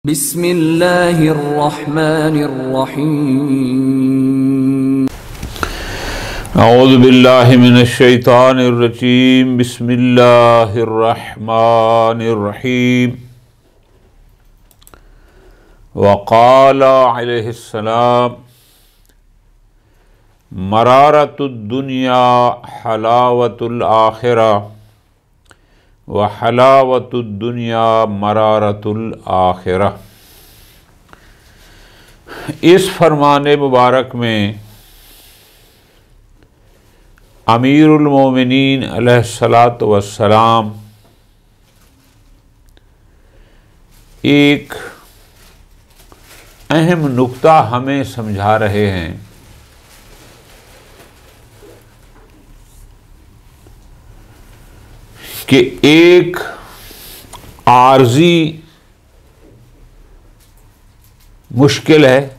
बिस्मिल्लाहिर्रहमानिर्रहीम। औज़ु बिल्लाहि मिनश्शैतानिर्रजीम। बिस्मिल्लाहिर्रहमानिर्रहीम। वक़ाल अलैहिस्सलाम मरारतुद्दुनिया हलावतुल आखिरा व हलावतुद्दुनिया मरारतुल आखिरा। इस फरमान मुबारक में अमीरुल मोमिनीन अलैहिस्सलातु वस्सलाम एक अहम नुक्ता हमें समझा रहे हैं कि एक आर्जी मुश्किल है,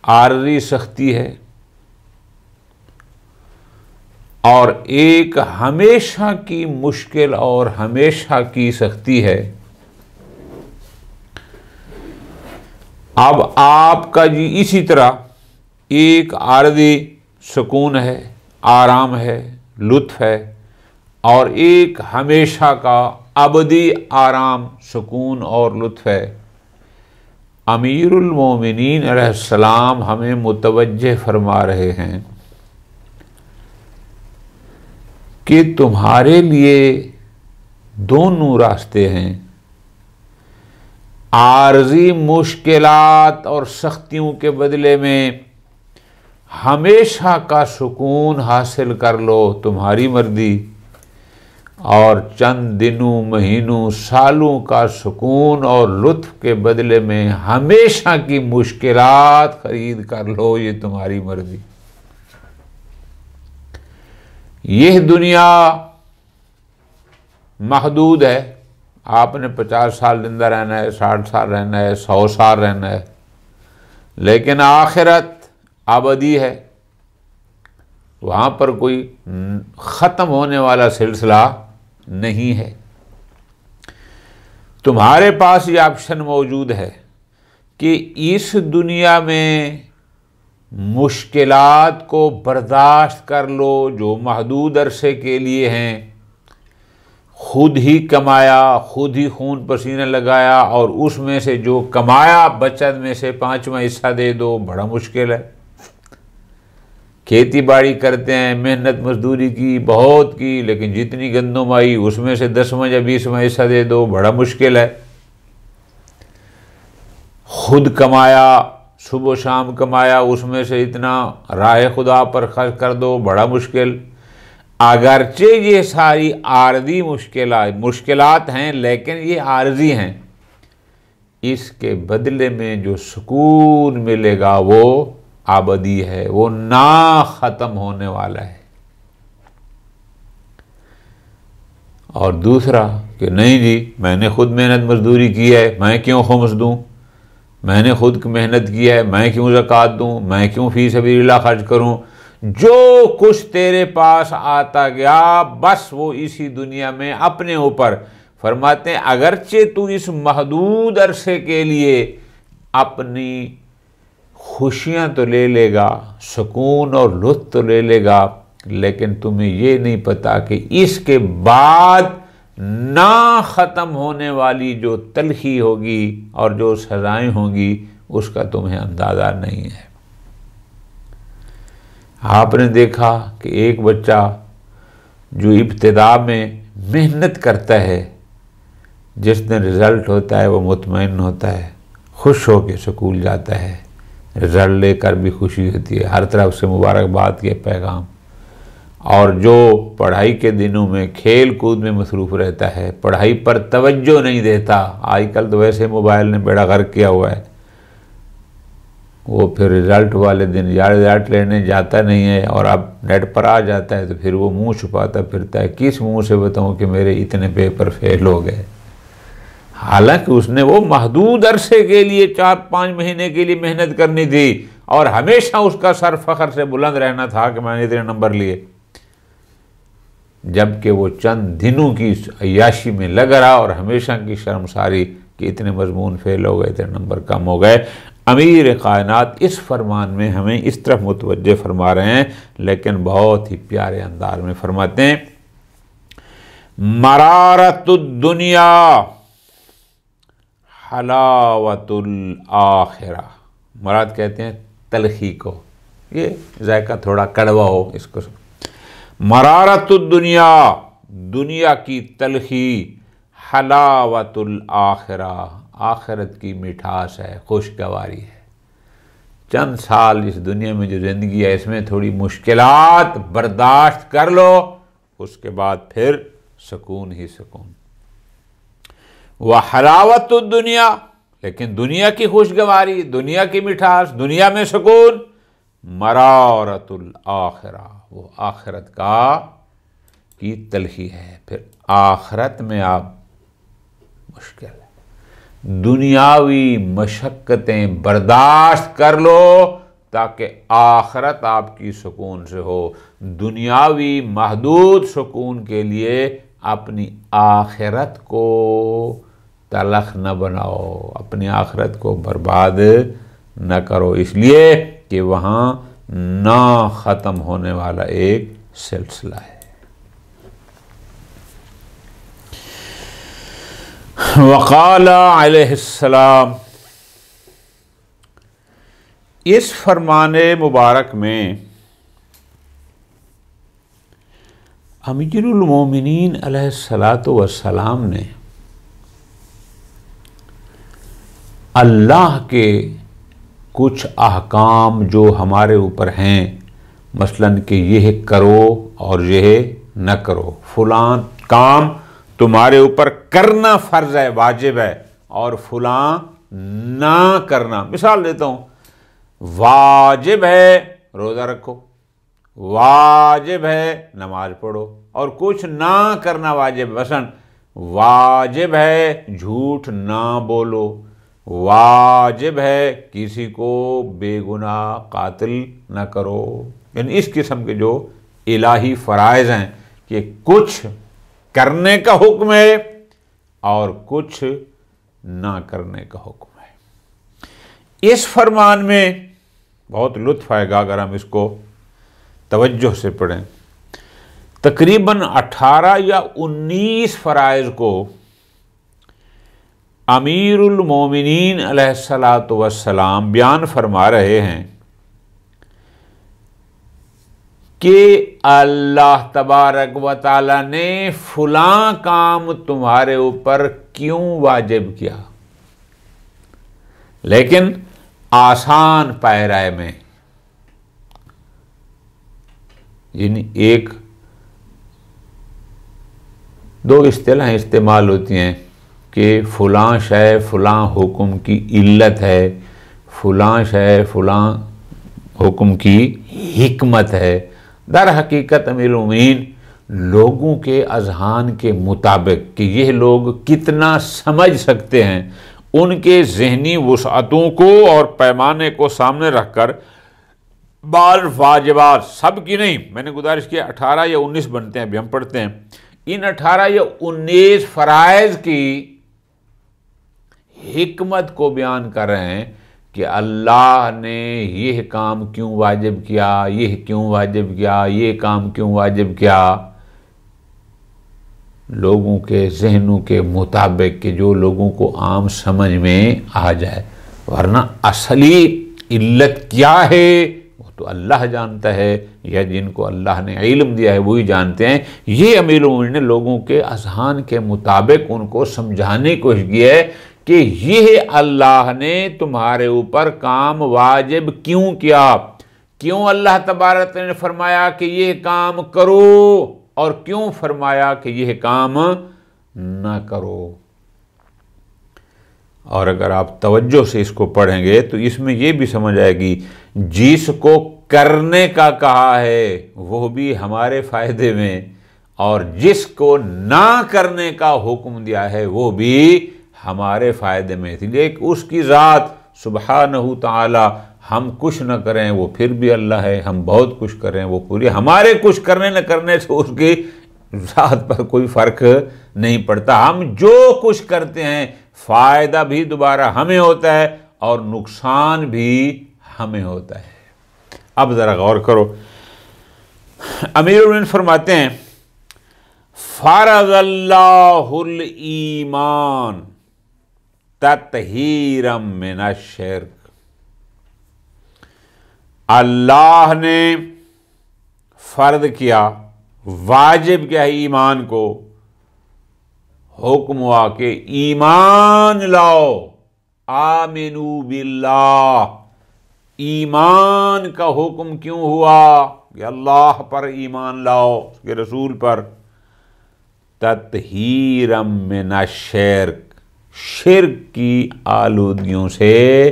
आर्जी सख्ती है, और एक हमेशा की मुश्किल और हमेशा की सख्ती है। अब आपका जी इसी तरह एक आर्जी सुकून है, आराम है, लुत्फ है, और एक हमेशा का अबदी आराम, सुकून और लुत्फ है। अमीरुल मोमिनीन अलैहिस्सलाम हमें मुतवज्जे फरमा रहे हैं कि तुम्हारे लिए दोनों रास्ते हैं। आर्जी मुश्किलात और सख्तियों के बदले में हमेशा का सुकून हासिल कर लो, तुम्हारी मर्जी, और चंद दिनों, महीनों, सालों का सुकून और लुत्फ के बदले में हमेशा की मुश्किलात खरीद कर लो, ये तुम्हारी मर्जी। यह दुनिया महदूद है। आपने 50 साल जिंदा रहना है, 60 साल रहना है, 100 साल रहना है, लेकिन आखिरत अबदी है। वहाँ पर कोई ख़त्म होने वाला सिलसिला नहीं है। तुम्हारे पास ये ऑप्शन मौजूद है कि इस दुनिया में मुश्किलात को बर्दाश्त कर लो जो महदूद अरसे के लिए हैं। खुद ही कमाया, खुद ही खून पसीना लगाया, और उसमें से जो कमाया बचत में से 5वां हिस्सा दे दो, बड़ा मुश्किल है। खेती बाड़ी करते हैं, मेहनत मजदूरी की, बहुत की, लेकिन जितनी गंदम आई उसमें से 10वां या 20वां हिस्सा दे दो, बड़ा मुश्किल है। खुद कमाया, सुबह शाम कमाया, उसमें से इतना राह खुदा पर खर्च कर दो, बड़ा मुश्किल। अगरचे ये सारी आर्जी मुश्किलात हैं, लेकिन ये आर्जी हैं। इसके बदले में जो सुकून मिलेगा वो आबदी है, वो ना ख़त्म होने वाला है। और दूसरा कि नहीं जी, मैंने खुद मेहनत मजदूरी की है, मैं क्यों खुम्स दूँ, मैंने खुद मेहनत की है, मैं क्यों ज़कात दूँ, मैं क्यों फी सबीलिल्लाह खर्च करूँ। जो कुछ तेरे पास आता गया बस वो इसी दुनिया में अपने ऊपर। फरमाते हैं अगरचे तू इस महदूद अरसे के लिए अपनी खुशियाँ तो ले लेगा, सुकून और लुत्फ़ तो ले लेगा, लेकिन तुम्हें ये नहीं पता कि इसके बाद ना ख़त्म होने वाली जो तलखी होगी और जो सज़ाएं होंगी उसका तुम्हें अंदाज़ा नहीं है। आपने देखा कि एक बच्चा जो इब्तिदा में मेहनत करता है, जिस दिन रिज़ल्ट होता है वो मुतमईन होता है, खुश होकर स्कूल जाता है, रिज़ल्ट लेकर भी खुशी होती है, हर तरफ से मुबारकबाद के पैगाम। और जो पढ़ाई के दिनों में खेल कूद में मसरूफ़ रहता है, पढ़ाई पर तवज्जो नहीं देता, आजकल तो वैसे मोबाइल ने बेड़ा गर्क किया हुआ है, वो फिर रिज़ल्ट वाले दिन या रिज़ल्ट लेने जाता नहीं है, और अब नेट पर आ जाता है तो फिर वो मुंह छुपाता फिरता है, किस मुंह से बताऊं कि मेरे इतने पेपर फेल हो गए। हालांकि उसने वो महदूद अरसे के लिए 4-5 महीने के लिए मेहनत करनी थी, और हमेशा उसका सर फख्र से बुलंद रहना था कि मैंने इतने नंबर लिए, जबकि वो चंद दिनों की अय्याशी में लग रहा और हमेशा की शर्मसारी कि इतने मजमून फेल हो गए, इतने नंबर कम हो गए। अमीर कायनात इस फरमान में हमें इस तरफ मुतवज्जे फरमा रहे हैं, लेकिन बहुत ही प्यारे अंदाज में फरमाते हैं, मरारतुद दुनिया हलावतुल आखिरा। मराद कहते हैं तलखी को, ये जायका थोड़ा कड़वा हो इसको। मरारतुद दुनिया, दुनिया की तलखी, हलावतुल आखिरा, आखिरत की मिठास है, खुशगवारी है। चंद साल इस दुनिया में जो ज़िंदगी है इसमें थोड़ी मुश्किलात बर्दाश्त कर लो, उसके बाद फिर सुकून ही सुकून। वह हलावतुद दुनिया, लेकिन दुनिया की खुशगवारी, दुनिया की मिठास, दुनिया में सुकून। मरारतुल आखिरा, वो आखिरत की तलखी है। फिर आखिरत में आप मुश्किल है, दुनियावी मशक्क़तें बर्दाश्त कर लो ताकि आखिरत आपकी सुकून से हो। दुनियावी महदूद सुकून के लिए अपनी आखिरत को तलख न बनाओ, अपनी आखिरत को बर्बाद न करो, इसलिए कि वहाँ ना ख़त्म होने वाला एक सिलसिला है। वक़ाला अलैहिस्सलाम, इस फरमाने मुबारक में अमीरुल मोमिनीन अलैहिस्सलातु वस्सलाम ने अल्लाह के कुछ अहकाम जो हमारे ऊपर हैं, मसलन कि यह करो और यह न करो, फलां काम तुम्हारे ऊपर करना फ़र्ज़ है, वाजिब है, और फलां ना करना। मिसाल देता हूँ, वाजिब है रोज़ा रखो, वाजिब है नमाज पढ़ो, और कुछ ना करना वाजिब, मसलन वाजिब है झूठ ना बोलो, वाजिब है किसी को बेगुनाह कातिल न करो। यानी इस किस्म के जो इलाही फ़राइज़ हैं कि कुछ करने का हुक्म है और कुछ ना करने का हुक्म है। इस फरमान में बहुत लुत्फ़ आएगा अगर हम इसको तवज्जो से पढ़ें। तकरीबन 18 या 19 फ़राइज़ को अमीरुल मोमिनीन अलैहिस्सलातु वस्सलाम बयान फरमा रहे हैं कि अल्लाह तबारक व तआला ने फलां काम तुम्हारे ऊपर क्यों वाजिब किया, लेकिन आसान पायराए में। यानी एक दो इस्तिलाहें इस्तेमाल होती हैं कि फ़लाँ शय फ़लाँ हुक्म की इल्लत है, फ़लाँ शय फ़लाँ हुक्म की हिकमत है। दर हकीकत अमीरुल मोमिनीन लोगों के अज़हान के मुताबिक कि यह लोग कितना समझ सकते हैं, उनके ज़हनी वुसअतों को और पैमाने को सामने रखकर बाल वाजिबात, सब की नहीं, मैंने गुजारिश किया 18 या 19 बनते हैं, अभी हम पढ़ते हैं। इन 18 या 19 फ़राइज़ की हिकमत को बयान कर रहे हैं कि अल्लाह ने यह काम क्यों वाजिब किया, यह क्यों वाजिब किया, ये काम क्यों वाजिब किया, लोगों के जहनों के मुताबिक कि जो लोगों को आम समझ में आ जाए। वरना असली इल्लत क्या है वो तो अल्लाह जानता है, या जिनको अल्लाह ने इल्म दिया है वही जानते हैं। ये अमीरुल मोमिनीन ने लोगों के अज़हान के मुताबिक उनको समझाने की कोशिश की है कि यह अल्लाह ने तुम्हारे ऊपर काम वाजिब क्यों किया, क्यों अल्लाह तबारक ने फरमाया कि यह काम करो और क्यों फरमाया कि यह काम ना करो। और अगर आप तवज्जो से इसको पढ़ेंगे तो इसमें यह भी समझ आएगी, जिसको करने का कहा है वो भी हमारे फ़ायदे में, और जिसको ना करने का हुक्म दिया है वो भी हमारे फ़ायदे में। इसलिए उसकी ज़ात सुब्हानहू तआला, हम कुछ न करें वो फिर भी अल्लाह है, हम बहुत कुछ करें वो पूरी, हमारे कुछ करने न करने से उसकी ज़ात पर कोई फ़र्क नहीं पड़ता। हम जो कुछ करते हैं फ़ायदा भी दोबारा हमें होता है और नुकसान भी हमें होता है। अब ज़रा गौर करो, अमीरुल मोमिनीन फरमाते हैं फ़रज़ल्लाहुल ईमान तत्हीरम मिनश्शिर्क, अल्लाह ने फ़र्द किया, वाजिब किया है ईमान को, हुक्म हुआ कि ईमान लाओ, आमिनू बिल्लाह। ईमान का हुक्म क्यों हुआ कि अल्लाह पर ईमान लाओ, उसके रसूल पर? तत्हीरम मिनश्शिर्क, शिर्क की आलूदगियों से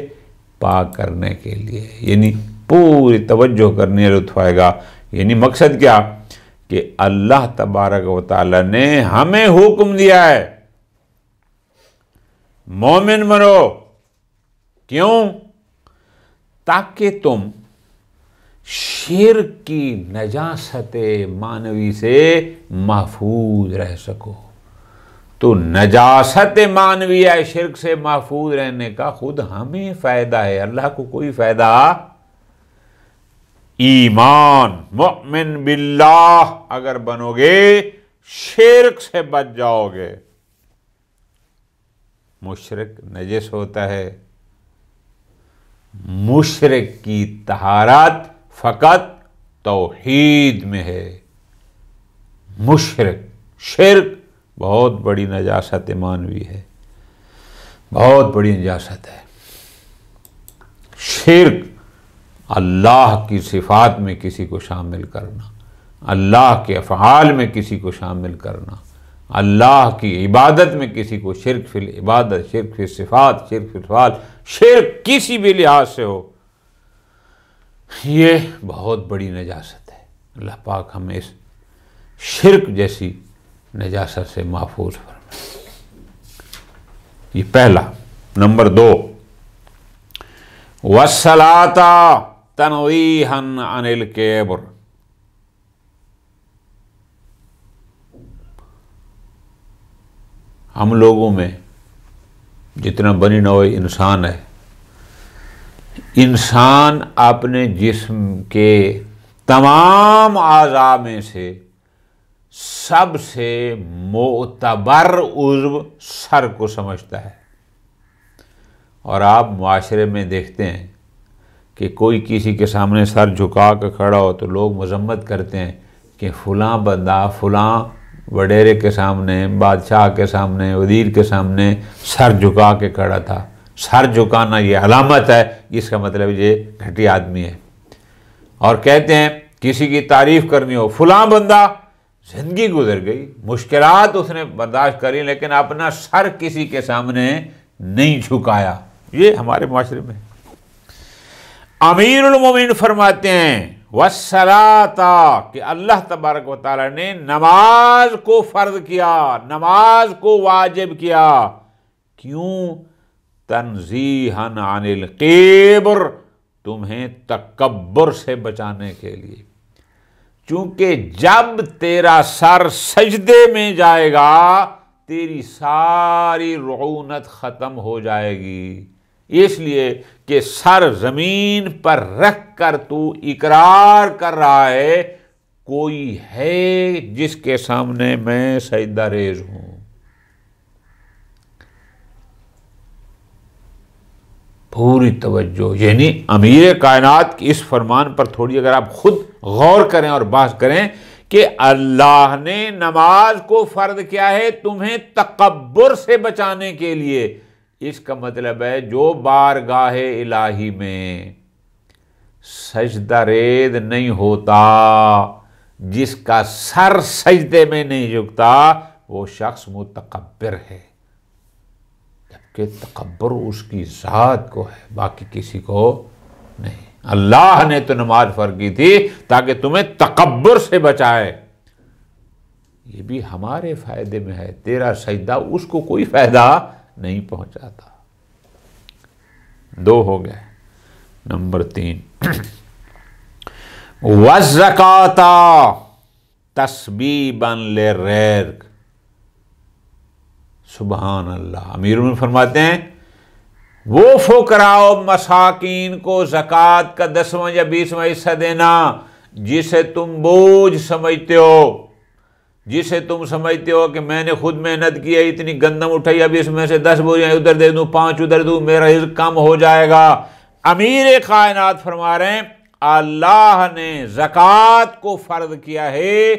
पाक करने के लिए, यानी पूरी तवज्जो करने लुत्फ आएगा। यानी मकसद क्या कि अल्लाह तबारक व तआला ने हमें हुक्म दिया है मोमिन बनो। क्यों? ताकि तुम शिर्क की नजासत मानवी से महफूज रह सको। तो नजासत मानवी है, शिर्क से महफूज रहने का खुद हमें फ़ायदा है, अल्लाह को कोई फ़ायदा। ईमान मुमिन बिल्लाह अगर बनोगे, शिर्क से बच जाओगे। मुशरिक नजिस होता है, मुशरिक की तहारत फ़कत तौहीद में है। मुशरिक, शिर्क बहुत बड़ी नजासत मानवी है, बहुत बड़ी नजासत है। शिर्क अल्लाह की सिफ़ात में किसी को शामिल करना, अल्लाह के अफ़आल में किसी को शामिल करना, अल्लाह की इबादत में किसी को, शिर्क फिल इबादत, शिर्क फिल सिफ़ात, शिर्क फिल अफ़आल, शिर्क किसी भी लिहाज से हो, ये बहुत बड़ी नजासत है। अल्लाह पाक हमें इस शिर्क जैसी नजासत से महफूज फरमाए। ये पहला। नंबर 2, वस्सलाता तनवीहन अनिल केबर, हम लोगों में जितना बनी नौ इंसान है, इंसान अपने जिस्म के तमाम आज़ा में से सबसे मोतबर उज़्व सर को समझता है। और आप मुआशरे में देखते हैं कि कोई किसी के सामने सर झुका कर खड़ा हो तो लोग मजम्मत करते हैं कि फ़लाँ बंदा फ़लाँ वडेरे के सामने, बादशाह के सामने, वज़ीर के सामने सर झुका के खड़ा था। सर झुकाना ये अलामत है, इसका मतलब ये घटिया आदमी है। और कहते हैं किसी की तारीफ़ करनी हो, फ़लाँ बंदा ज़िंदगी गुजर गई, मुश्किलात उसने बर्दाश्त करी, लेकिन अपना सर किसी के सामने नहीं झुकाया। ये हमारे माशरे में। अमीरुल मोमिनीन फरमाते हैं वस्सलाता, कि अल्लाह तबारक व तआला ने नमाज को फ़र्ज किया, नमाज को वाजिब किया। क्यों? तनज़ीहन अनिल किब्र, तुम्हें तकब्बुर से बचाने के लिए। चूंकि जब तेरा सर सजदे में जाएगा, तेरी सारी रऊनत ख़त्म हो जाएगी। इसलिए कि सर ज़मीन पर रख कर तू इकरार कर रहा है, कोई है जिसके सामने मैं सजदा रेज़ हूं। पूरी तवज्जो, यानी अमीर कायनात की इस फरमान पर थोड़ी अगर आप खुद गौर करें और बात करें कि अल्लाह ने नमाज को फ़र्ज किया है तुम्हें तकब्बुर से बचाने के लिए। इसका मतलब है जो बारगाहे इलाही में सजदा रेद नहीं होता, जिसका सर सजदे में नहीं झुकता, वो शख्स मुतकब्बिर है। जबकि तकब्बुर उसकी ज़ात को है, बाकी किसी को नहीं। अल्लाह ने तो नमाज फ़र्ज की थी ताकि तुम्हें तकब्बुर से बचाए। ये भी हमारे फ़ायदे में है। तेरा सजदा उसको कोई फ़ायदा नहीं पहुंचाता। 2 हो गए। नंबर 3, वज़्ज़काता तस्बीबन लिर्ज़्क़, सुबहान अल्लाह। अमीरुल फरमाते हैं वो फुकराओ मसाकीन को ज़कात का 10वां या 20वां हिस्सा देना जिसे तुम बोझ समझते हो, जिसे तुम समझते हो कि मैंने खुद मेहनत की है, इतनी गंदम उठाई, अब इसमें से 10 बोझियाँ उधर दे दूँ, 5 उधर दूँ, मेरा रिज़्क़ कम हो जाएगा। अमीर कायनात फरमा रहे हैं अल्लाह ने ज़कात को फ़र्ज किया है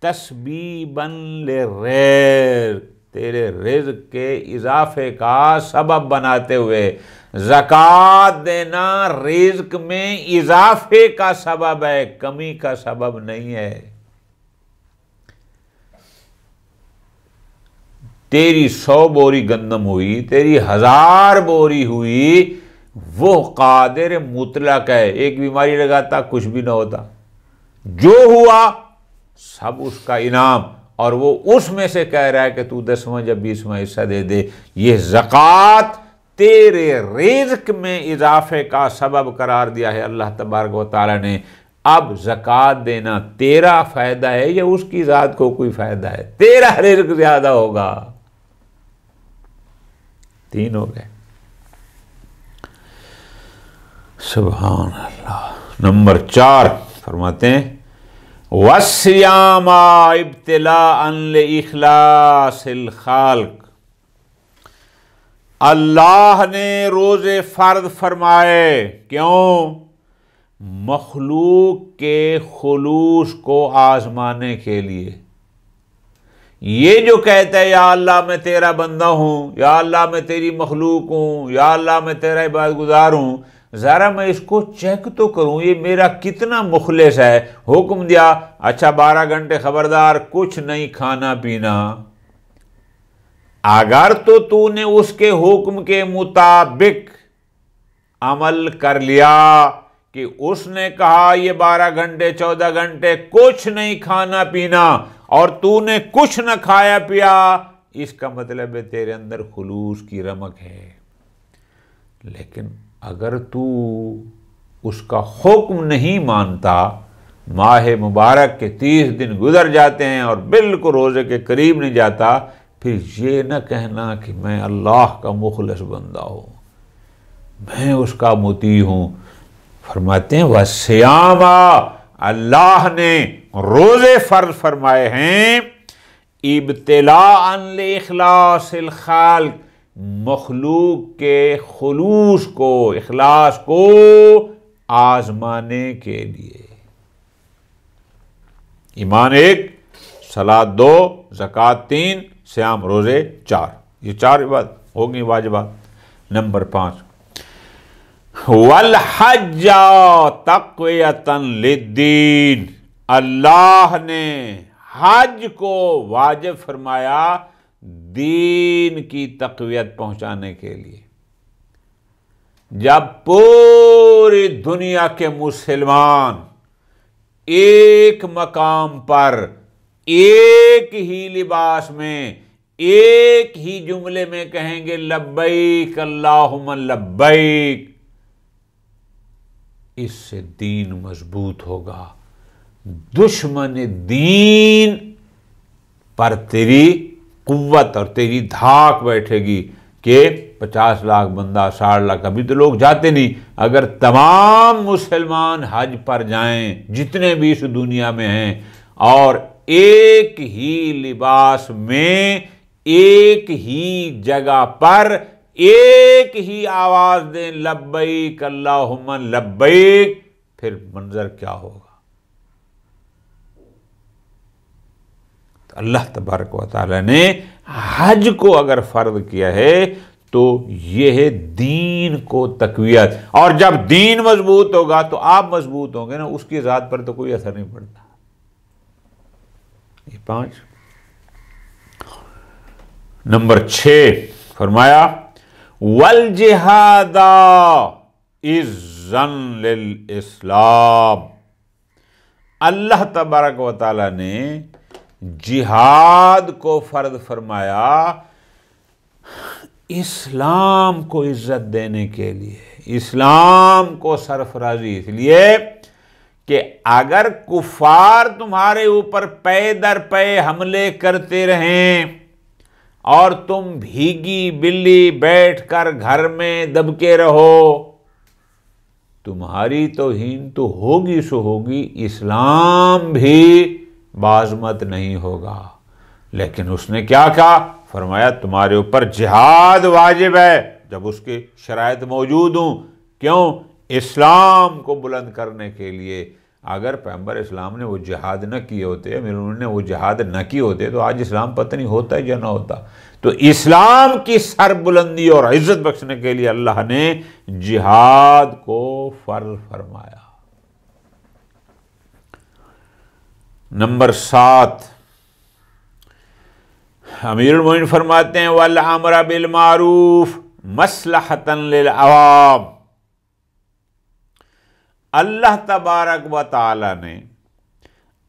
तस्बीबन लिर्रिज़्क़, तेरे रिज़्क़ के इजाफे का सबब बनाते हुए। ज़कात देना रिज़्क़ में इजाफे का सबब है, कमी का सबब नहीं है। तेरी 100 बोरी गंदम हुई, तेरी 1000 बोरी हुई, वो कादिर मुतलक है। एक बीमारी लगाता कुछ भी ना होता, जो हुआ सब उसका इनाम, और वो उसमें से कह रहा है कि तू 10वां या 20वां हिस्सा दे दे। ये ज़कात तेरे रिज़्क़ में इजाफे का सबब करार दिया है अल्लाह तबारक व तआला ने। अब ज़कात देना तेरा फ़ायदा है या उसकी ज़ात को कोई फ़ायदा है? तेरा रिज़्क़ ज़्यादा होगा। 3 हो गए। सुभान अल्लाह। नंबर 4 फरमाते हैं वस्सियामा इब्तिलाअन लिइखलासिल खाल्क, अल्लाह ने रोज़े फ़र्ज़ फरमाए, क्यों? मखलूक के खुलूस को आज़माने के लिए। ये जो कहता है या अल्लाह मैं तेरा बंदा हूँ, या अल्लाह मैं तेरी मखलूक हूँ, या अल्लाह मैं तेरा इबादत गुजार हूँ, ज़रा मैं इसको चेक तो करूँ ये मेरा कितना मुखलिस है। हुक्म दिया, अच्छा 12 घंटे खबरदार कुछ नहीं खाना पीना। अगर तो तूने उसके हुक्म के मुताबिक अमल कर लिया कि उसने कहा ये 12 घंटे 14 घंटे कुछ नहीं खाना पीना, और तूने कुछ न खाया पिया, इसका मतलब है तेरे अंदर खुलूस की रमक है। लेकिन अगर तू उसका हुक्म नहीं मानता, माह मुबारक के 30 दिन गुजर जाते हैं और बिल्कुल रोज़े के करीब नहीं जाता, फिर ये न कहना कि मैं अल्लाह का मुखलिस बंदा हूँ, मैं उसका मुती हूँ। फरमाते हैं वस्सियामा, अल्लाह ने रोज़े फ़र्ज़ फरमाए हैं इब्तिलाअन लिइखलासिल खाल्क, मखलूक के खुलूस को, इखलास को आज़माने के लिए। ईमान 1, सलात 2, ज़कात 3, सियाम रोज़े 4, ये 4 इबादत होगी वाजिबात। नंबर 5 वल हज तक़वियतन लिद्दीन, अल्लाह ने हज को वाजिब फरमाया दीन की तक़वियत पहुंचाने के लिए। जब पूरी दुनिया के मुसलमान एक मकाम पर एक ही लिबास में एक ही जुमले में कहेंगे लब्बैक अल्लाहुम्मा लब्बैक, इससे दीन मजबूत होगा। दुश्मन दीन पर तेरी कुव्वत और तेरी धाक बैठेगी कि 50 लाख बंदा, 60 लाख, अभी तो लोग जाते नहीं। अगर तमाम मुसलमान हज पर जाएं जितने भी इस दुनिया में हैं, और एक ही लिबास में एक ही जगह पर एक ही आवाज दें लब्बैक अल्लाहुम्मा लब्बैक, फिर मंजर क्या होगा? तो अल्लाह तबारक व तआला ने हज को अगर फर्ज किया है तो यह दीन को तक़वियत, और जब दीन मजबूत होगा तो आप मजबूत होंगे ना, उसकी ज़ात पर तो कोई असर नहीं पड़ता। ये 5। नंबर 6 फरमाया वल जिहादा इज़्ज़न लिल इस्लाम, अल्लाह तबारक व तआला ने जिहाद को फर्ज फरमाया इस्लाम को इज्जत देने के लिए, इस्लाम को सरफराजी, इसलिए कि अगर कुफार तुम्हारे ऊपर पे दर पे हमले करते रहें और तुम भीगी बिल्ली बैठकर घर में दबके रहो, तुम्हारी तौहीन तो होगी सो होगी, इस्लाम भी बाज़मत नहीं होगा। लेकिन उसने क्या कहा? फरमाया तुम्हारे ऊपर जिहाद वाजिब है, जब उसकी शराइत मौजूद हूं। क्यों? इस्लाम को बुलंद करने के लिए। अगर पैगंबर इस्लाम ने वो जिहाद न किए होते, उन्होंने वो जिहाद न किए होते, तो आज इस्लाम पता नहीं होता या ना होता। तो इस्लाम की सरबुलंदी और इज्जत बख्शने के लिए अल्लाह ने जिहाद को फर्ज फरमाया। नंबर 7, अमीरुल मोमिनीन फरमाते हैं वल अम्र बिल मारूफ मसलहतन लिल अवाम। अल्लाह तबारक व तआला ने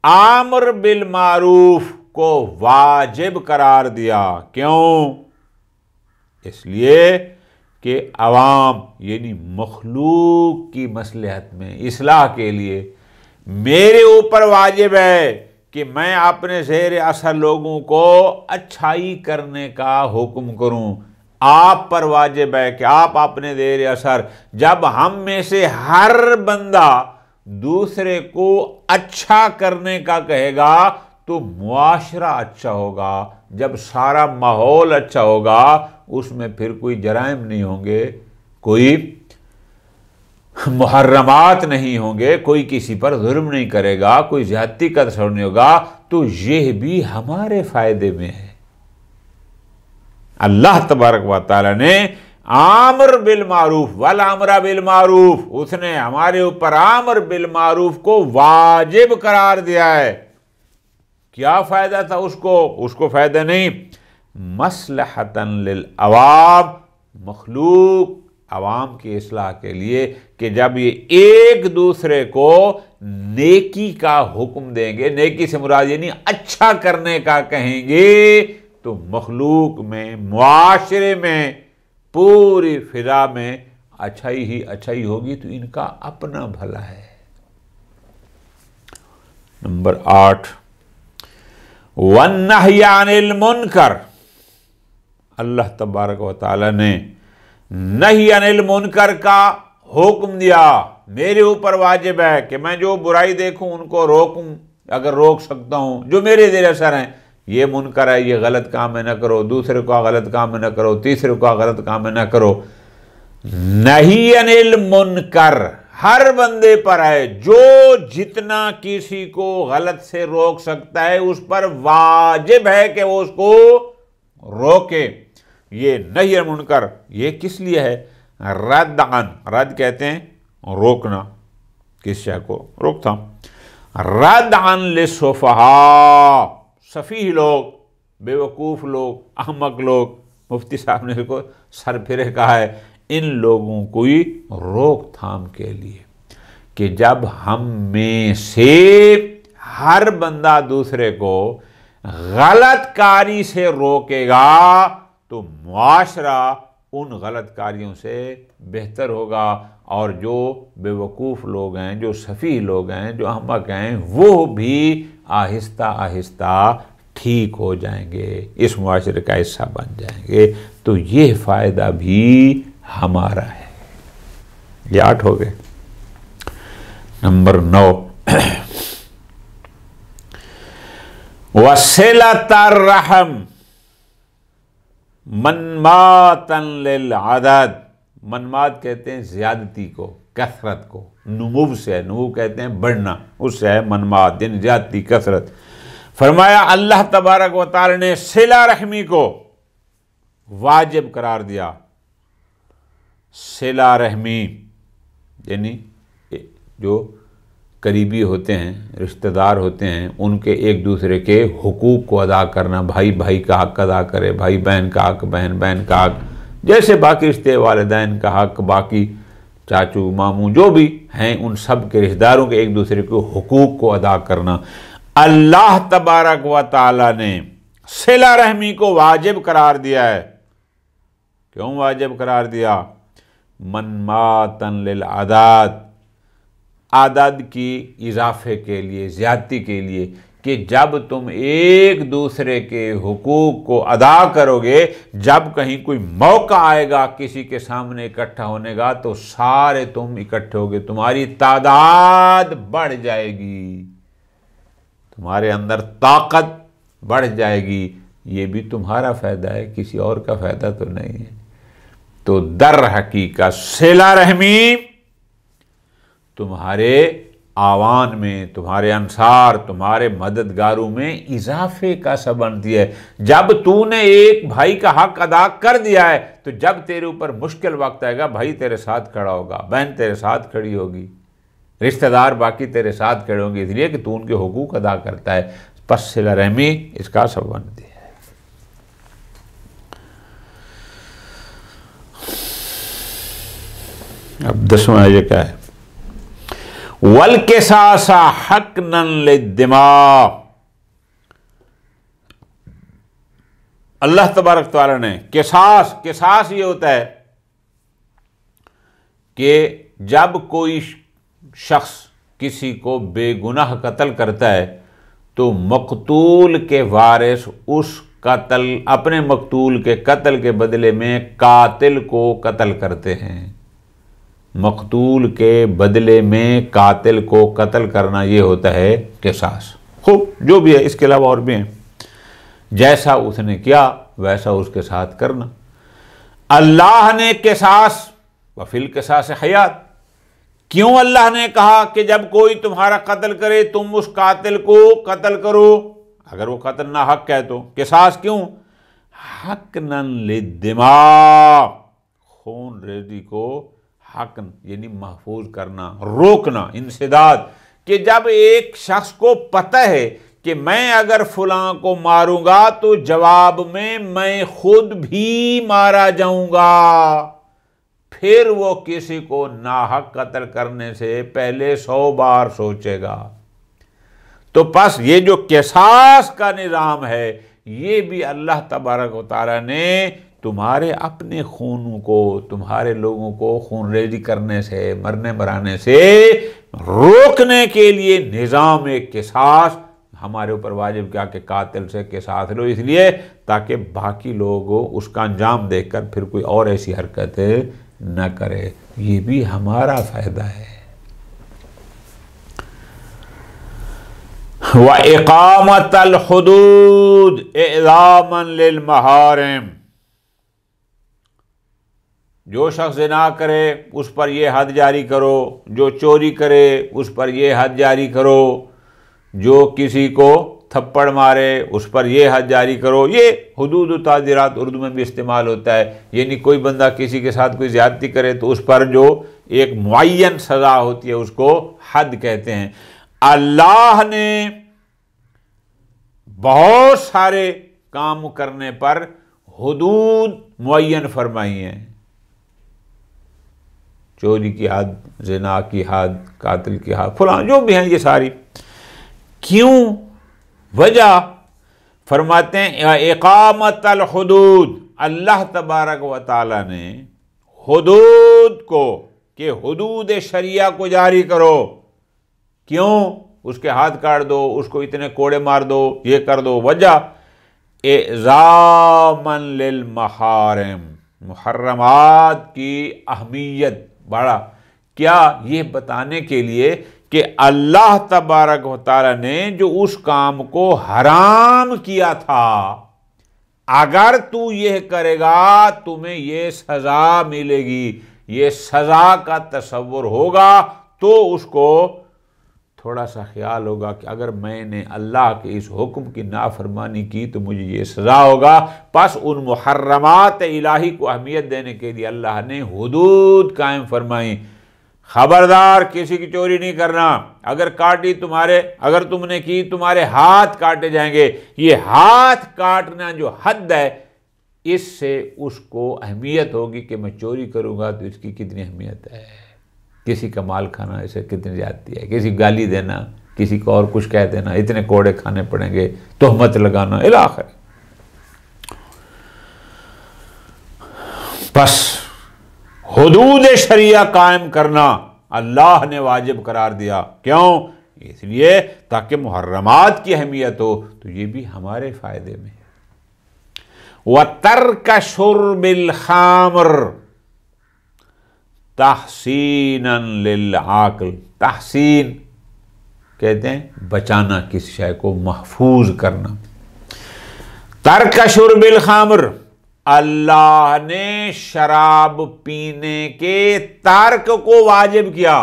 आम्र बिल मारूफ को वाजिब करार दिया। क्यों? इसलिए कि अवाम यानी मखलूक की मसलहत में, इस्लाह के लिए मेरे ऊपर वाजिब है कि मैं अपने ज़ेर असर लोगों को अच्छाई करने का हुक्म करूं। आप पर वाजिब है कि आप अपने ज़ेर असर, जब हम में से हर बंदा दूसरे को अच्छा करने का कहेगा तो मुआशरा अच्छा होगा। जब सारा माहौल अच्छा होगा, उसमें फिर कोई जराइम नहीं होंगे, कोई मुहर्रमात नहीं होंगे, कोई किसी पर जुल्म नहीं करेगा, कोई ज्यादती का तस्वर नहीं होगा। तो यह भी हमारे फायदे में है। अल्लाह तबारक व तआला ने आम्र बिल मारूफ वल अम्र बिल मारूफ, उसने हमारे ऊपर आम्र बिल मारूफ को वाजिब करार दिया है। क्या फायदा था उसको? उसको फायदा नहीं, मसलहतन लिल अवाम, मखलूक अवाम की इस्लाह के लिए, कि जब ये एक दूसरे को नेकी का हुक्म देंगे, नेकी से मुराद यानी अच्छा करने का कहेंगे, तो मखलूक में, मुआशरे में, पूरी फिजा में अच्छाई ही अच्छाई होगी। तो इनका अपना भला है। नंबर 8, वन्नही अनिल मुनकर। अल्लाह तबारक व तआला ने नही अनिल मुनकर का हुक्म दिया। मेरे ऊपर वाजिब है कि मैं जो बुराई देखूं उनको रोकूं, अगर रोक सकता हूं। जो मेरे ज़ेर असर हैं, ये मुनकर है, ये गलत काम है न करो, दूसरे का गलत काम है न करो, तीसरे का गलत काम है न करो। नहीं अनिल मुनकर हर बंदे पर है, जो जितना किसी को गलत से रोक सकता है उस पर वाजिब है कि वो उसको रोके। ये नहीं मुनकर ये किस लिए है? रद्दअन, रद्द कहते हैं रोकना, किस शय को? रोकथाम। रद्दअन लिस्सुफहा, सफ़ीह लोग, बेवकूफ़ लोग, अहमक लोग, मुफ्ती साहब ने इसको सर फिरे कहा है, इन लोगों को ही रोकथाम के लिए, कि जब हम में से हर बंदा दूसरे को गलत कारी से रोकेगा तो मुआशरा उन गलत कारियों से बेहतर होगा। और जो बेवकूफ़ लोग हैं, जो सफ़ीह लोग हैं, जो अहमक हैं, वो भी आहिस्ता आहिस्ता ठीक हो जाएंगे, इस मुआशरे का हिस्सा बन जाएंगे। तो ये फ़ायदा भी हमारा है। ये 8 हो गए। नंबर 9, वसिलतर रहम मनमातन लिल अदद। मनमात कहते हैं ज्यादती को, कसरत को। नुमुव से है, नुमुव कहते हैं बढ़ना, उससे है मनमात, यानी ज्यादती, कसरत। फरमाया अल्लाह तबारक व तआला ने सिला रहमी को वाजिब करार दिया। सिला रहमी यानी जो करीबी होते हैं, रिश्तेदार होते हैं, उनके एक दूसरे के हुकूक को अदा करना। भाई भाई का हक अदा करे, भाई बहन का हक, बहन बहन का हक, जैसे बाकी रिश्ते, वालिदैन का हक, बाकी चाचू मामू जो भी हैं, उन सब के रिश्तेदारों के एक दूसरे के हुकूक को अदा करना। अल्लाह तबारक व तआला ने सिला रहमी को वाजिब करार दिया है। क्यों वाजिब करार दिया? मनमातन लिल अदद, आदद की इजाफे के लिए, ज्यादती के लिए, कि जब तुम एक दूसरे के हुकूक को अदा करोगे, जब कहीं कोई मौका आएगा किसी के सामने इकट्ठा होने का, तो सारे तुम इकट्ठे होगे, तुम्हारी तादाद बढ़ जाएगी, तुम्हारे अंदर ताकत बढ़ जाएगी। ये भी तुम्हारा फ़ायदा है, किसी और का फ़ायदा तो नहीं है। तो दर हकीकत सिला रहमी तुम्हारे आवान में, तुम्हारे अंसार, तुम्हारे मददगारों में इजाफे का सबब दिया है। जब तूने एक भाई का हक अदा कर दिया है, तो जब तेरे ऊपर मुश्किल वक्त आएगा, भाई तेरे साथ खड़ा होगा, बहन तेरे साथ खड़ी होगी, रिश्तेदार बाकी तेरे साथ खड़े होंगे, इसलिए कि तू उनके हुकूक अदा करता है। बस सिला रहमी इसका सबब दिया है। अब 10वां आयत क्या है? वल किसासा हक़्नन लिद्दिमा। अल्लाह तबारक तआला ने किसास ये होता है कि जब कोई शख्स किसी को बेगुनाह कत्ल करता है, तो मकतूल के वारिस उस कत्ल, अपने मकतूल के कत्ल के बदले में कातिल को कत्ल करते हैं। मकतूल के बदले में कातिल को कत्ल करना, ये होता है किसास। खूब, जो भी है, इसके अलावा और भी हैं। जैसा उसने किया वैसा उसके साथ करना। अल्लाह ने किसास वफिल किसास हयात, क्यों अल्लाह ने कहा कि जब कोई तुम्हारा कत्ल करे तुम उस कातिल को कत्ल करो, अगर वो कत्ल ना हक है तो किसास क्यों? हक़्नन लिद्दिमा, खून रेजी को हक़्न यानी महफूज करना, रोकना, इंसदाद, कि जब एक शख्स को पता है कि मैं अगर फलां को मारूंगा तो जवाब में मैं खुद भी मारा जाऊंगा, फिर वो किसी को नाहक कत्ल करने से पहले 100 बार सोचेगा। तो बस ये जो किसास का निज़ाम है, ये भी अल्लाह तबारक व तआला ने तुम्हारे अपने खून को, तुम्हारे लोगों को खून रेजी करने से, मरने मराने से रोकने के लिए निज़ाम एक किसास हमारे ऊपर वाजिब किया कि कातिल से किसास लो, इसलिए ताकि बाकी लोग उसका अंजाम देखकर फिर कोई और ऐसी हरकत न करे। ये भी हमारा फ़ायदा है। व इक़ामतल हुदूद इज़ामन लिल महारिम, जो शख्स ज़िना करे उस पर यह हद जारी करो, जो चोरी करे उस पर यह हद जारी करो, जो किसी को थप्पड़ मारे उस पर यह हद जारी करो। ये हुदूद व ताज़ीरात उर्दू में भी इस्तेमाल होता है, यानी कोई बंदा किसी के साथ कोई ज़्यादती करे तो उस पर जो एक मुअय्यन सज़ा होती है उसको हद कहते हैं। अल्लाह ने बहुत सारे काम करने पर हुदूद मुअय्यन फरमाई हैं, चोरी की हद, ज़िना की हद, कातिल की हद, फलां जो भी हैं ये सारी। क्यों? वजह फरमाते हैं इक़ामतल हुदूद, अल्लाह तबारक व तआला ने हुदूद को, कि हुदूद शरिया को जारी करो। क्यों? उसके हाथ काट दो, उसको इतने कोड़े मार दो, ये कर दो। वजह इज़ामन लिल महारिम, मुहर्रमात की अहमियत बढ़ा। क्या? ये बताने के लिए कि अल्लाह तबारक व तआला ने जो उस काम को हराम किया था, अगर तू यह करेगा तुम्हें ये सज़ा मिलेगी, ये सज़ा का तसव्वुर होगा, तो उसको थोड़ा सा ख्याल होगा कि अगर मैंने अल्लाह के इस हुक्म की नाफरमानी की तो मुझे ये सज़ा होगा। बस उन मुहर्रमात इलाही को अहमियत देने के लिए अल्लाह ने हुदूद कायम फरमाई। खबरदार किसी की चोरी नहीं करना, अगर काटी तुम्हारे, अगर तुमने की तुम्हारे हाथ काटे जाएंगे। ये हाथ काटना जो हद है, इससे उसको अहमियत होगी कि मैं चोरी करूँगा तो इसकी कितनी अहमियत है, किसी का माल खाना इसे कितनी ज़्यादती है, किसी गाली देना, किसी को और कुछ कह देना, इतने कोड़े खाने पड़ेंगे, तोहमत लगाना, इला आखिर। बस हुदूद शरिया कायम करना अल्लाह ने वाजिब करार दिया। क्यों? इसलिए ताकि मुहर्रमात की अहमियत हो, तो ये भी हमारे फ़ायदे में है। व तर्क शुर्बिल खामर तहसीनन लिल आक़ल। तहसीन कहते हैं बचाना, किसी शय को महफूज करना। तर्क शुर्बिल खामर, अल्लाह ने शराब पीने के तर्क को वाजिब किया,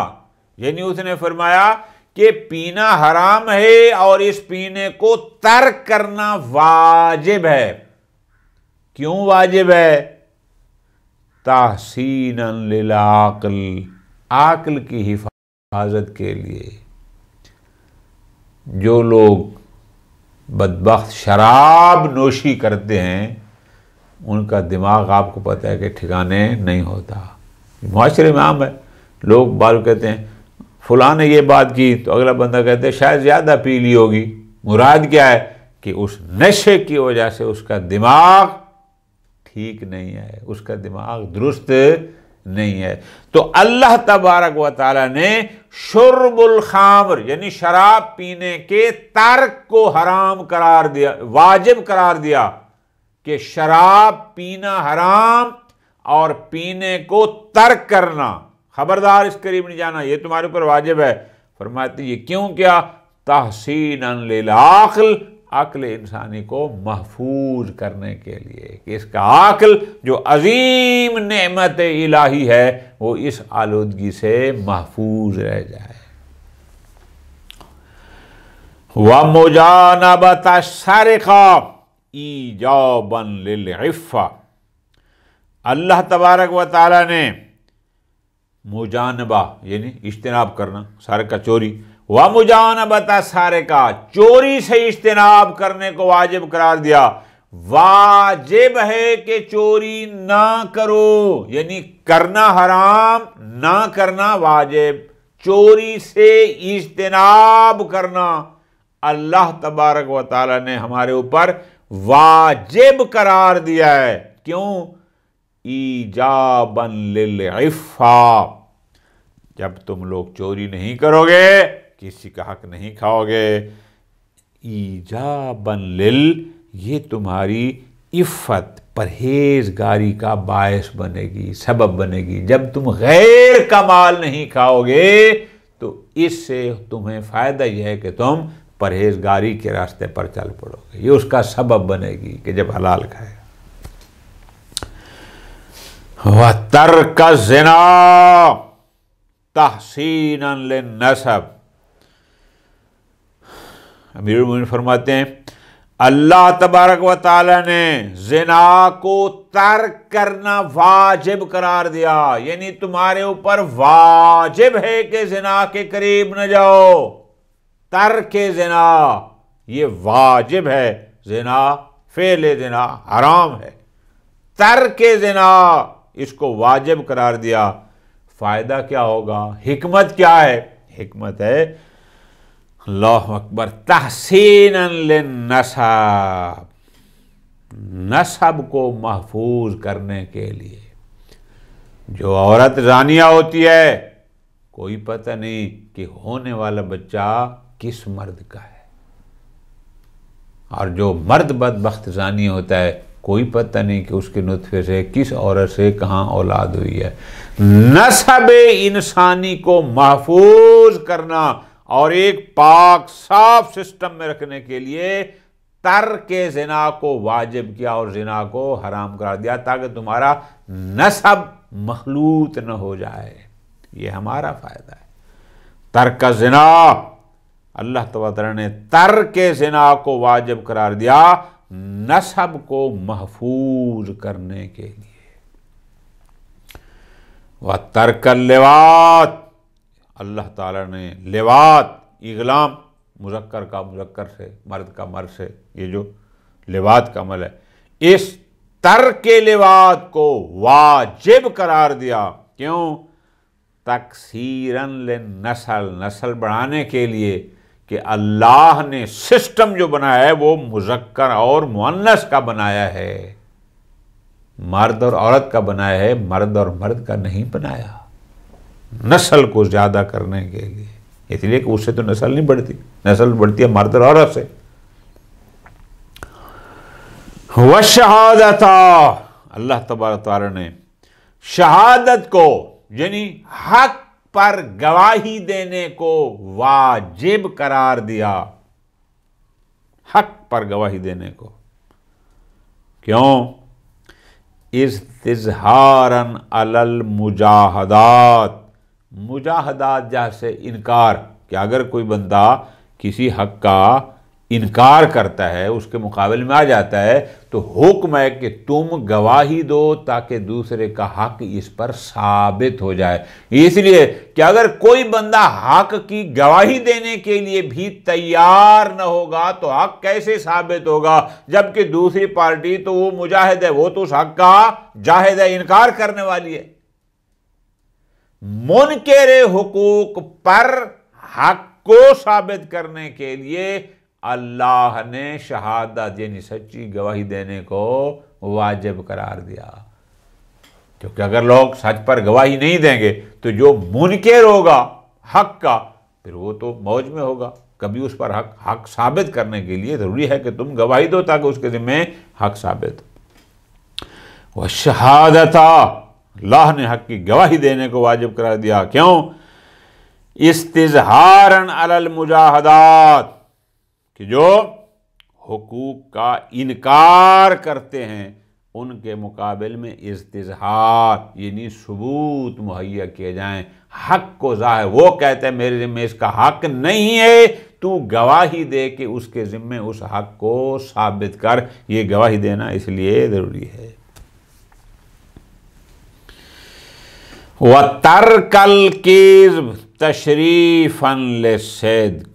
यानी उसने फरमाया कि पीना हराम है और इस पीने को तर्क करना वाजिब है। क्यों वाजिब है? तहसीनन लिल आक़ल, आक़ल की हिफाजत के लिए। जो लोग बदबख्त शराब नोशी करते हैं, उनका दिमाग आपको पता है कि ठिकाने नहीं होता। माशरे में आम है, लोग बाल कहते हैं फलां ने ये बात की, तो अगला बंदा कहते हैं शायद ज़्यादा पी ली होगी। मुराद क्या है कि उस नशे की वजह से उसका दिमाग ठीक नहीं है, उसका दिमाग दुरुस्त नहीं है। तो अल्लाह तबारक व तआला ने शुर्बुल खामर यानी शराब पीने के तर्क को हराम करार दिया, वाजिब करार दिया कि शराब पीना हराम और पीने को तर्क करना, खबरदार इस करीब नहीं जाना, ये तुम्हारे ऊपर वाजिब है। फरमाती ये क्यों क्या? तहसीनन लिल आक़ल, अक्ल इंसानी को महफूज करने के लिए कि इसका अक्ल जो अजीम नेमत इलाही है वो इस आलूदगी से महफूज रह जाए। व मुजानबत सरिक़ा ईजाबन लिल इफ़्फ़ा, अल्लाह तबारक व तआला ने मुजानबा यानी इज्तिनाब करना, सरका चोरी, व मुजानबत सरिक़ा चोरी से इज्तिनाब करने को वाजिब करार दिया। वाजिब है कि चोरी ना करो, यानी करना हराम, ना करना वाजिब। चोरी से इज्तिनाब करना अल्लाह तबारक व तआला ने हमारे ऊपर वाजिब करार दिया है। क्यों? ईजाबन लिल इफ़्फ़ा, जब तुम लोग चोरी नहीं करोगे, किसी का हक नहीं खाओगे, ईजाबन लिल, ये तुम्हारी इफ़्फ़त परहेजगारी का बायस बनेगी, सबब बनेगी। जब तुम गैर का माल नहीं खाओगे तो इससे तुम्हें फ़ायदा यह है कि तुम परहेजगारी के रास्ते पर चल पड़ोगे, ये उसका सबब बनेगी कि जब हलाल खाएगा। व तर्क ज़िना तहसीनन लिन्नसब, अमीरुल मोमिनीन फरमाते हैं अल्लाह तबारक व तआला ने ज़िना को तर्क करना वाजिब करार दिया, यानी तुम्हारे ऊपर वाजिब है कि ज़िना के करीब न जाओ। तर्क ज़िना ये वाजिब है, ज़िना फ़ेल ज़िना हराम है, तर्क ज़िना इसको वाजिब करार दिया। फ़ायदा क्या होगा? हिकमत क्या है? हिकमत है अल्लाहु अकबर तहसीनन लिन्नसब, नसब को महफूज करने के लिए। जो औरत ज़ानिया होती है, कोई पता नहीं कि होने वाला बच्चा किस मर्द का है, और जो मर्द बदबख्त ज़ानी होता है, कोई पता नहीं कि उसके नुत्फे से किस औरत से कहाँ औलाद हुई है। नसब इंसानी को महफूज करना और एक पाक साफ सिस्टम में रखने के लिए तर्क ज़िना को वाजिब किया और ज़िना को हराम करार दिया, ताकि तुम्हारा नसब मखलूत न हो जाए। ये हमारा फ़ायदा है। तर्क ज़िना, अल्लाह तआला ने तर्क ज़िना को वाजिब करार दिया नसब को महफूज करने के लिए। व तर्क लिवात, अल्लाह ताला ने लिवात, इग़लाम मुज़क्कर का मुज़क्कर से, मर्द का मर्द से, ये जो लिवात का अमल है, इस तर्क लिवात को वाजिब करार दिया। क्यों? तकसीरन लिन्नसल, नस्ल बढ़ाने के लिए कि अल्लाह ने सिस्टम जो बनाया है वो मुज़क्कर और मुअन्नस का बनाया है, मर्द और औरत का बनाया है, मर्द और मर्द का नहीं बनाया, नस्ल को ज़्यादा करने के लिए। इसलिए कि उससे तो नस्ल नहीं बढ़ती, नस्ल बढ़ती है मर्द और औरत से। व शहादता, अल्लाह तबारक व तआला ने शहादत को यानी हक पर गवाही देने को वाजिब करार दिया। हक पर गवाही देने को क्यों? इस्तिज़हारन अलल मुजाहदात, मुजाहदात जैसे इनकार, कि अगर कोई बंदा किसी हक का इनकार करता है, उसके मुकाबले में आ जाता है, तो हुक्म है कि तुम गवाही दो ताकि दूसरे का हक इस पर साबित हो जाए। इसलिए कि अगर कोई बंदा हक की गवाही देने के लिए भी तैयार न होगा तो हक कैसे साबित होगा, जबकि दूसरी पार्टी तो वो मुजाहिद है, वो तो उस हक का जाहिद है, इनकार करने वाली है। मुनकेरे हुकूक पर हक को साबित करने के लिए अल्लाह ने शहादत यानी सच्ची गवाही देने को वाजिब करार दिया। क्योंकि अगर लोग सच पर गवाही नहीं देंगे तो जो मुनकर होगा हक का, फिर वो तो मौज में होगा। कभी उस पर हक साबित करने के लिए जरूरी है कि तुम गवाही दो ताकि उसके जिम्मे हक साबित हो। वह शहादता, अल्लाह ने हक की गवाही देने को वाजिब करार दिया। क्यों? इस्तिज़हारन अलल मुजाहदात, कि जो हुकूक का इनकार करते हैं उनके मुकाबले में इस्तिज़हार यानी सबूत मुहैया किए जाएं, हक को ज़ाहिर। वो कहते हैं मेरे ज़िम्मे इसका हक नहीं है, तू गवाही दे के उसके ज़िम्मे उस हक को साबित कर। ये गवाही देना इसलिए ज़रूरी है। व तर्कल किज़्ब तशरीफ़न लिस्सिद्क़,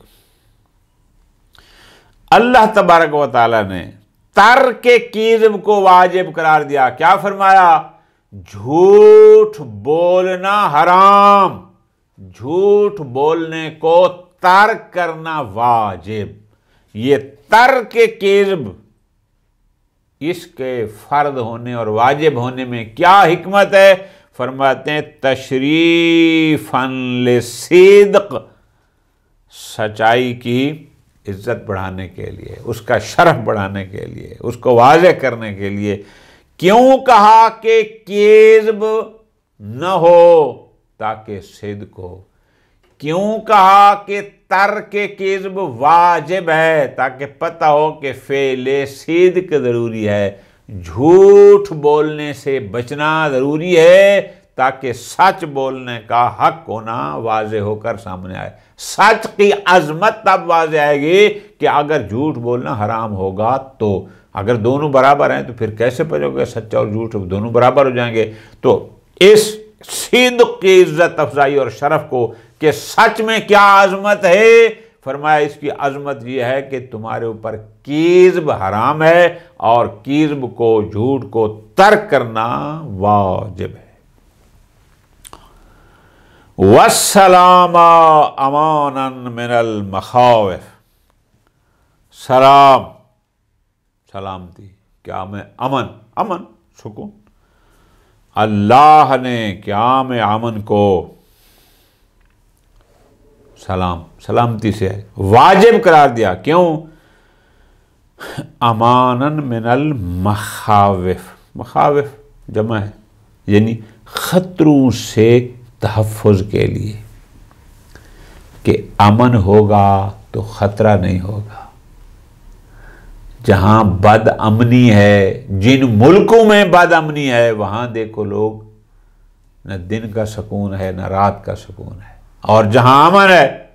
अल्लाह तबारक व तआला ने तर्क किज़्ब को वाजिब करार दिया। क्या फरमाया? झूठ बोलना हराम, झूठ बोलने को तर्क करना वाजिब। ये तर्क किज़्ब, इसके फर्द होने और वाजिब होने में क्या हिकमत है? फरमाते हैं तशरीफ़न लिस्सिद्क़, सच्चाई की इज्जत बढ़ाने के लिए, उसका शरफ बढ़ाने के लिए, उसको वाज़े करने के लिए। क्यों कहा कि किज़्ब न हो ताकि सिद्क़ हो? क्यों कहा कि तर्क किज़्ब वाजिब है? ताकि पता हो कि फ़ेले सिद्क़ ज़रूरी है, झूठ बोलने से बचना ज़रूरी है, ताकि सच बोलने का हक होना वाज़े होकर सामने आए। सच की अजमत तब वाज़े आएगी कि अगर झूठ बोलना हराम होगा तो। अगर दोनों बराबर हैं तो फिर कैसे पता होगा सच्चा और झूठ दोनों बराबर हो जाएंगे। तो इस सिद्क़ की इज्जत अफजाई और शरफ को कि सच में क्या अजमत है, फरमाया इसकी अजमत यह है कि तुम्हारे ऊपर किज़्ब हराम है और किज़्ब को, झूठ को तर्क करना वाजिब है। वस्सलामा अमानन मिनल मखाविफ, सलाम सलामती, क्या में अमन, अमन सुकून। अल्लाह ने क्या में अमन को सलाम, सलामती से वाजिब करार दिया। क्यों? अमानन मिनल मखाविफ, मखाविफ जमा है यानी खतरों से तहफ़्फ़ुज़ के लिए, कि अमन होगा तो ख़तरा नहीं होगा। जहाँ बद अमनी है, जिन मुल्कों में बद अमनी है, वहाँ देखो लोग न दिन का सुकून है न रात का सुकून है। और जहाँ अमन है,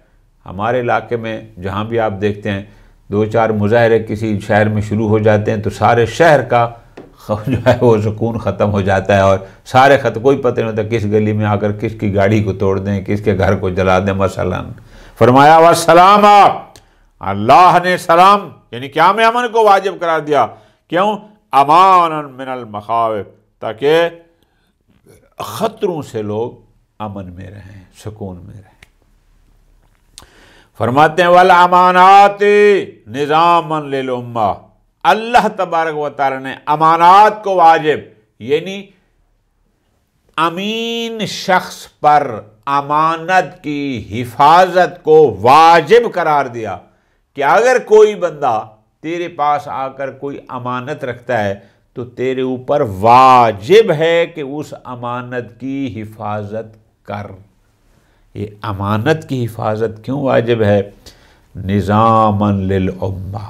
हमारे इलाके में जहाँ भी आप देखते हैं 2-4 मुजाहरे किसी शहर में शुरू हो जाते हैं तो सारे शहर का जो है वो सुकून ख़त्म हो जाता है और सारे कोई पता नहीं होता किस गली में आकर किसकी गाड़ी को तोड़ दें, किसके घर को जला दें मसलन। फरमाया वस्सलाम, अल्लाह ने सलाम यानी क्या में अमन को वाजिब करार दिया। क्यों? अमानन मिनल मखाविफ, ताकि ख़तरों से लोग अमन में रहें, सुकून में रहें। फरमाते हैं वल अमानात निज़ामन लिल उम्मा, अल्लाह तबारक व तआला ने अमानात को वाजिब यानी अमीन शख्स पर अमानत की हिफाजत को वाजिब करार दिया कि अगर कोई बंदा तेरे पास आकर कोई अमानत रखता है तो तेरे ऊपर वाजिब है कि उस अमानत की हिफाजत कर। ये अमानत की हिफाजत क्यों वाजिब है? निज़ामन लिल उम्मा,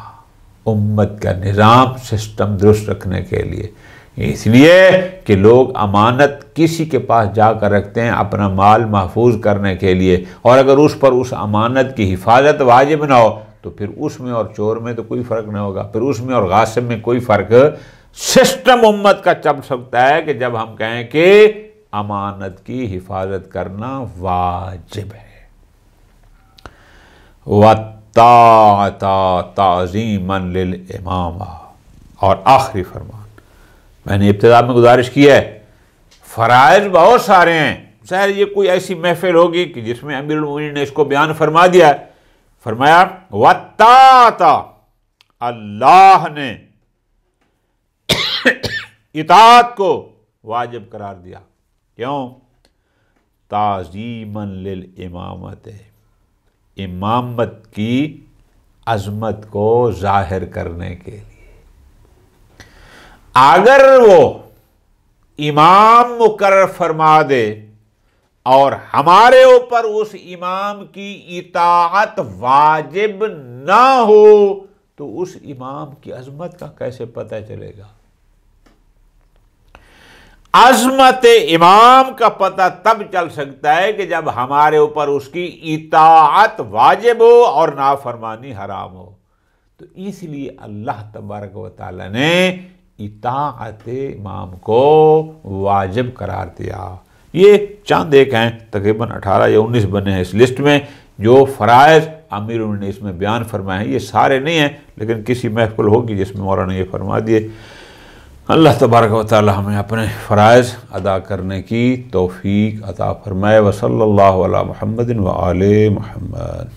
उम्मत का निज़ाम सिस्टम दुरुस्त रखने के लिए। इसलिए कि लोग अमानत किसी के पास जाकर रखते हैं अपना माल महफूज करने के लिए, और अगर उस पर उस अमानत की हिफाजत वाजिब ना हो तो फिर उसमें और चोर में तो कोई फ़र्क नहीं होगा, फिर उसमें और गासिब में कोई फ़र्क सिस्टम उम्मत का चल सकता है कि जब हम कहें कि अमानत की हिफाजत करना वाजिब है। वत्ताअता ताज़ीमन लिल इमामा। और आखिरी फरमान मैंने इब्तिदा में गुजारिश की है, फ़राइज़ बहुत सारे हैं, शायद ये कोई ऐसी महफिल होगी कि जिसमें अमीरुल मोमिनीन ने इसको बयान फरमा दिया है। फरमाया वत्ताअता, अल्लाह ने इताअत को वाजिब करार दिया। क्यों? ताज़ीमन लिल इमामत, इमामत की अज़मत को ज़ाहिर करने के लिए। अगर वो इमाम मुकर्रर फरमा दे और हमारे ऊपर उस इमाम की इताअत वाजिब ना हो तो उस इमाम की अज़मत का कैसे पता चलेगा? अज़मत इमाम का पता तब चल सकता है कि जब हमारे ऊपर उसकी इताअत वाजिब हो और नाफरमानी हराम हो। तो इसलिए अल्लाह तबारक व तआला ने इताअत इमाम को वाजिब करार दिया। ये चंद एक हैं, तकरीबन 18 या 19 बने हैं इस लिस्ट में जो फ़राइज़ अमीरुल ने इसमें बयान फरमाए हैं। ये सारे नहीं हैं, लेकिन किसी महफिल होगी जिसमें मौलाना ने ये फरमा दिए। अल्लाह तबारक व तआला हमें अपने फ़राइज़ अदा करने की तौफ़ीक़ अता फ़रमाए। व सल्लल्लाहु अला मुहम्मदिन व आले मुहम्मद।